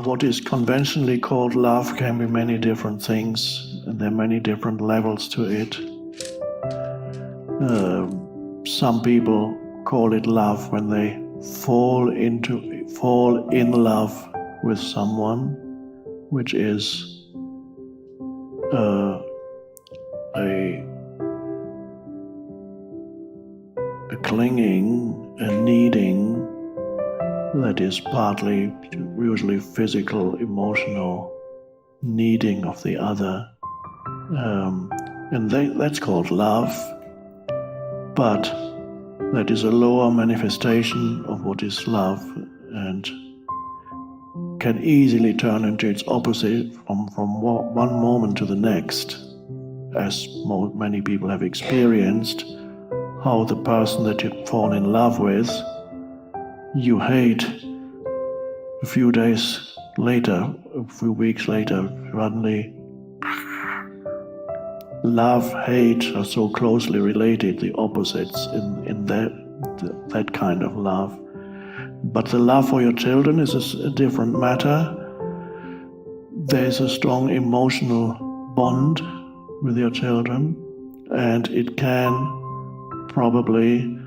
what is conventionally called love can be many different things, and there are many different levels to it. Some people call it love when they fall in love with someone, which is a clinging, a needing that is partly usually physical, emotional needing of the other. And that's called love, but that is a lower manifestation of what is love and can easily turn into its opposite from one moment to the next, as many people have experienced, how the person that you fall in love with, you hate a few days later, a few weeks later, suddenly. Love, hate are so closely related, the opposites in that kind of love. But the love for your children is a different matter. There's a strong emotional bond with your children, and it can probably,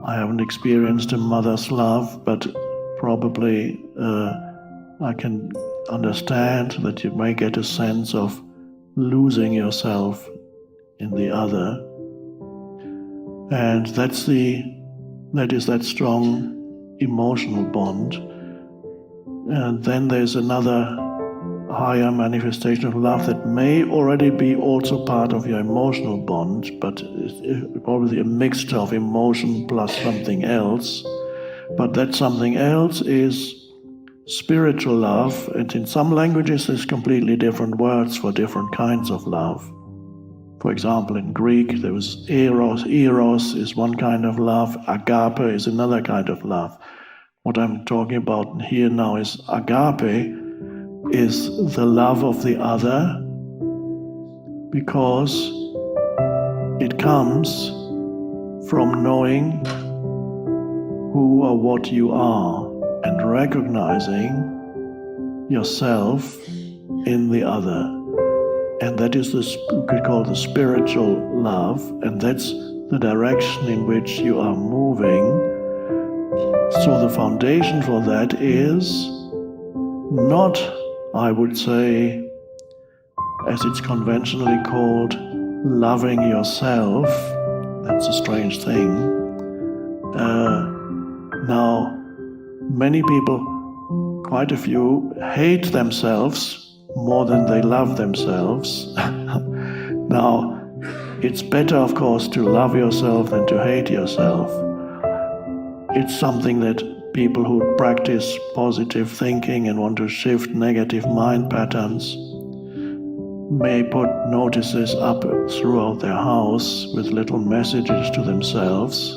I haven't experienced a mother's love, but probably I can understand that you may get a sense of losing yourself in the other. And that is that strong emotional bond. And then there's another higher manifestation of love that may already be also part of your emotional bond, but it's probably a mixture of emotion plus something else. But that something else is spiritual love, and in some languages there's completely different words for different kinds of love. For example, in Greek there was eros. Eros is one kind of love. Agape is another kind of love. What I'm talking about here now is agape, is the love of the other, because it comes from knowing who or what you are and recognizing yourself in the other. And that is you could call the spiritual love, and that's the direction in which you are moving. So the foundation for that is not, I would say, as it's conventionally called, loving yourself. That's a strange thing. Now, many people, quite a few, hate themselves more than they love themselves. Now, it's better, of course, to love yourself than to hate yourself. It's something that people who practice positive thinking and want to shift negative mind patterns may put notices up throughout their house with little messages to themselves,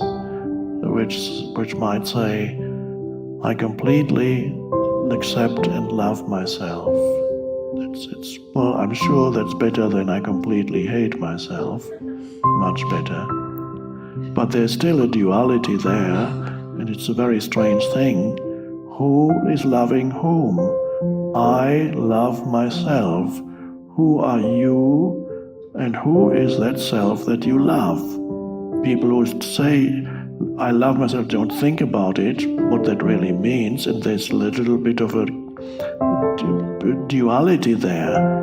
which might say, I completely accept and love myself. Well, I'm sure that's better than I completely hate myself, much better. But there's still a duality there, and it's a very strange thing. Who is loving whom? I love myself. Who are you, and who is that self that you love? People who say, I love myself, don't think about it, what that really means, and there's a little bit of a duality there.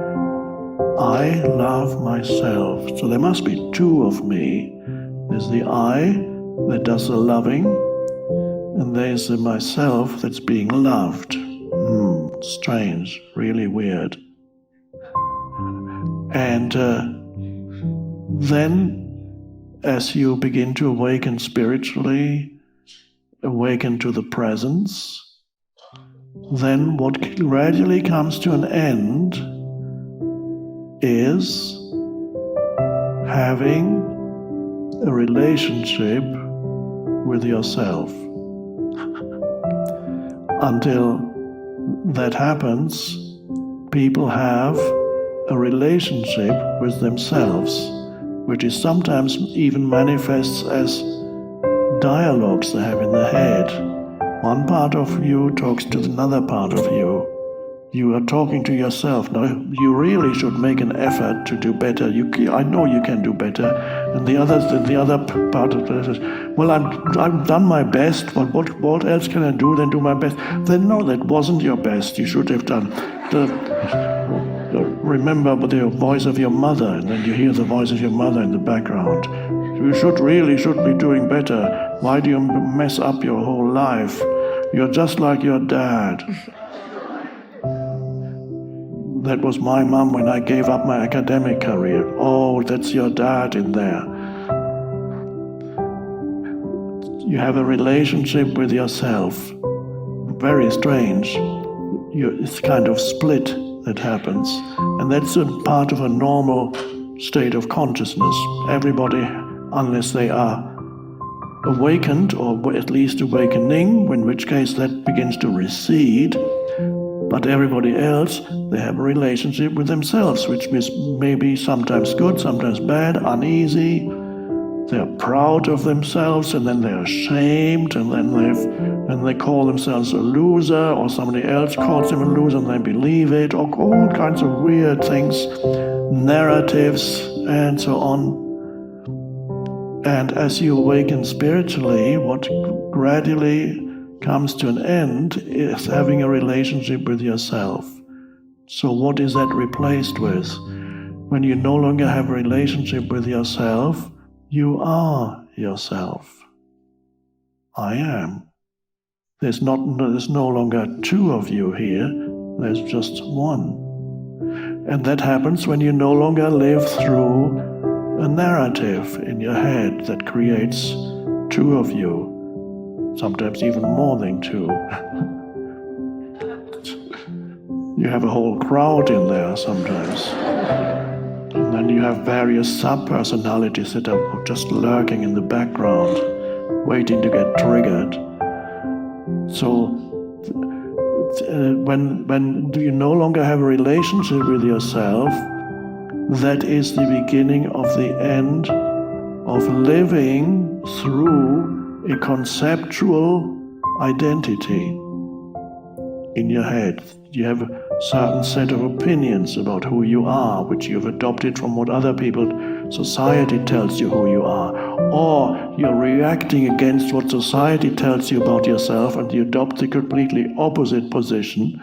I love myself. So there must be two of me. There's the I that does the loving, and there's the myself that's being loved. Strange, really weird. And then as you begin to awaken spiritually, awaken to the presence, then what gradually comes to an end is having a relationship with yourself. Until that happens, people have a relationship with themselves, which is sometimes even manifests as dialogues they have in their head. One part of you talks to another part of you, You are talking to yourself. Now, you really should make an effort to do better. I know you can do better. And the other part of it is, well, I've done my best, but what else can I do than do my best? Then no, that wasn't your best. You should have done remember the voice of your mother, and then you hear the voice of your mother in the background. You should be doing better. Why do you mess up your whole life? You're just like your dad. That was my mom when I gave up my academic career. Oh, that's your dad in there. You have a relationship with yourself. Very strange. It's kind of split that happens. And that's a part of a normal state of consciousness. Everybody, unless they are awakened, or at least awakening, in which case that begins to recede. But everybody else, they have a relationship with themselves, which is maybe sometimes good, sometimes bad, uneasy. They're proud of themselves, and then they're ashamed, and then they call themselves a loser, or somebody else calls them a loser, and they believe it, or all kinds of weird things, narratives, and so on. And as you awaken spiritually, what gradually comes to an end is having a relationship with yourself. So what is that replaced with? When you no longer have a relationship with yourself, you are yourself. I am. There's no longer two of you here, there's just one. And that happens when you no longer live through a narrative in your head that creates two of you. Sometimes even more than two. You have a whole crowd in there sometimes. And then you have various sub-personalities that are just lurking in the background, waiting to get triggered. So when you no longer have a relationship with yourself, that is the beginning of the end of living through a conceptual identity in your head. You have a certain set of opinions about who you are, which you've adopted from what other people, society tells you who you are, or you're reacting against what society tells you about yourself and you adopt the completely opposite position.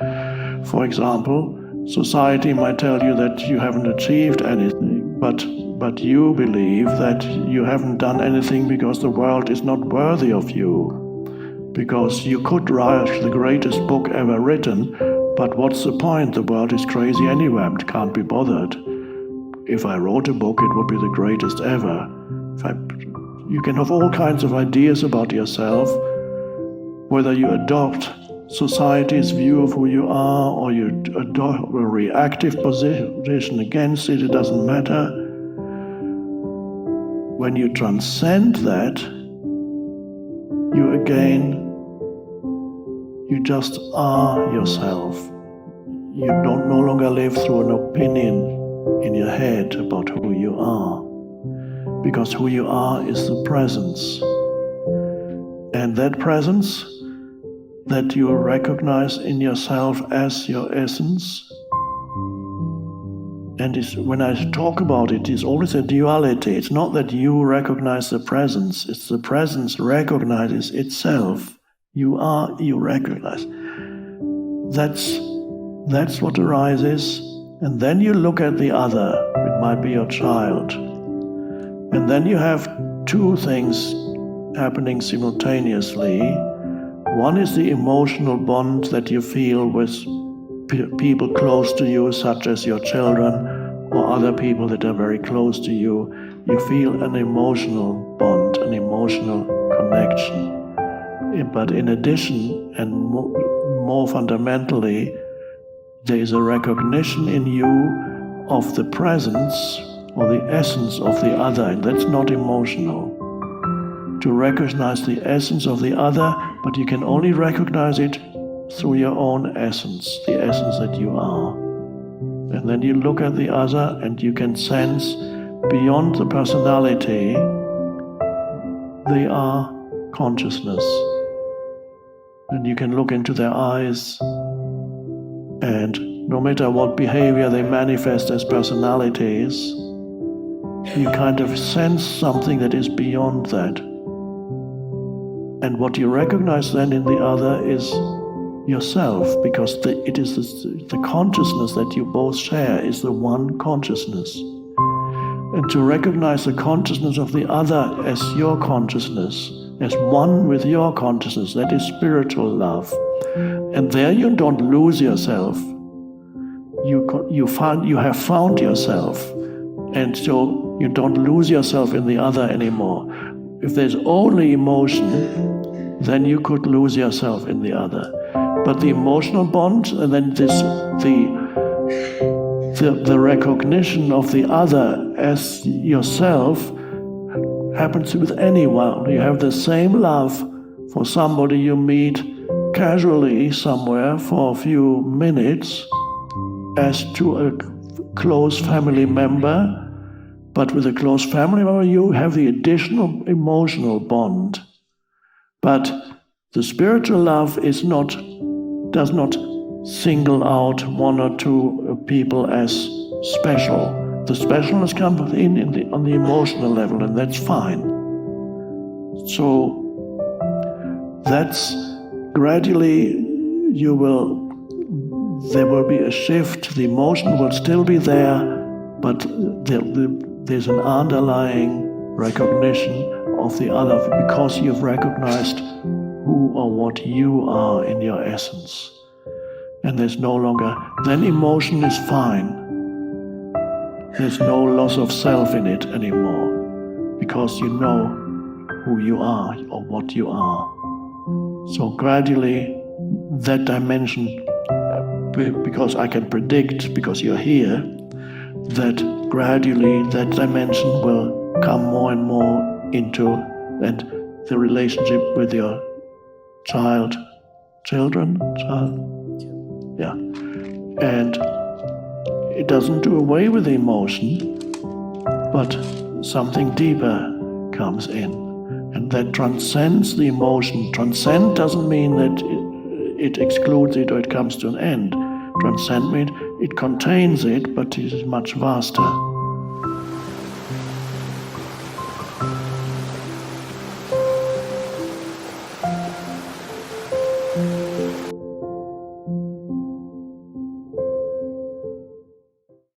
For example, society might tell you that you haven't achieved anything, but you believe that you haven't done anything because the world is not worthy of you. Because you could write the greatest book ever written, but what's the point? The world is crazy anyway, and can't be bothered. If I wrote a book, it would be the greatest ever. You can have all kinds of ideas about yourself, whether you adopt society's view of who you are, or you adopt a reactive position against it, it doesn't matter. When you transcend that, you just are yourself. You don't no longer live through an opinion in your head about who you are, because who you are is the presence. And that presence that you recognize in yourself as your essence, and when I talk about it, it's always a duality. It's not that you recognize the presence, it's the presence recognizes itself. You recognize. That's what arises. And then you look at the other. It might be your child. And then you have two things happening simultaneously. One is the emotional bond that you feel with people close to you, such as your children or other people that are very close to you. You feel an emotional bond, an emotional connection. But in addition, and more fundamentally, there is a recognition in you of the presence or the essence of the other, and that's not emotional. To recognize the essence of the other, but you can only recognize it through your own essence, the essence that you are. And then you look at the other and you can sense beyond the personality, they are consciousness. And you can look into their eyes And no matter what behavior they manifest as personalities, you kind of sense something that is beyond that. And what you recognize then in the other is yourself, because it is the consciousness that you both share is the one consciousness. And to recognize the consciousness of the other as your consciousness, as one with your consciousness, that is spiritual love. And there you don't lose yourself. You have found yourself, and so you don't lose yourself in the other anymore. If there's only emotion, then you could lose yourself in the other. But the emotional bond, and then the recognition of the other as yourself happens with anyone. You have the same love for somebody you meet casually somewhere for a few minutes as to a close family member. But with a close family member, you have the additional emotional bond. But the spiritual love does not single out one or two people as special. The specialness comes on the emotional level, and that's fine. So that's gradually there will be a shift. The emotion will still be there, but there's an underlying recognition of the other because you've recognized who or what you are in your essence. And there's no longer, then emotion is fine. There's no loss of self in it anymore because you know who you are or what you are. So gradually that dimension, because I can predict, because you're here, that gradually that dimension will come more and more into and the relationship with your children. Yeah. And it doesn't do away with the emotion, but something deeper comes in. And that transcends the emotion. Transcend doesn't mean that it excludes it or it comes to an end. Transcend means it contains it, but it is much vaster.